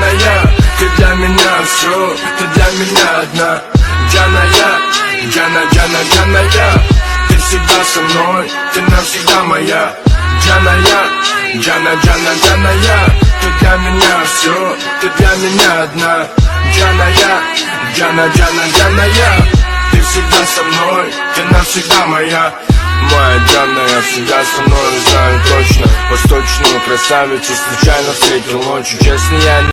Джаная, ты для меня все, ты для меня одна. Джаная, Джаная, ты всегда со мной, ты навсегда моя. Джаная, Джаная, ты для меня все, ты для меня одна. Джаная, Джаная, ты всегда со мной, ты навсегда моя. Моя Джаная всегда со мной, знаю точно. Восточную красавицу случайно встретил ночью. Честно, я не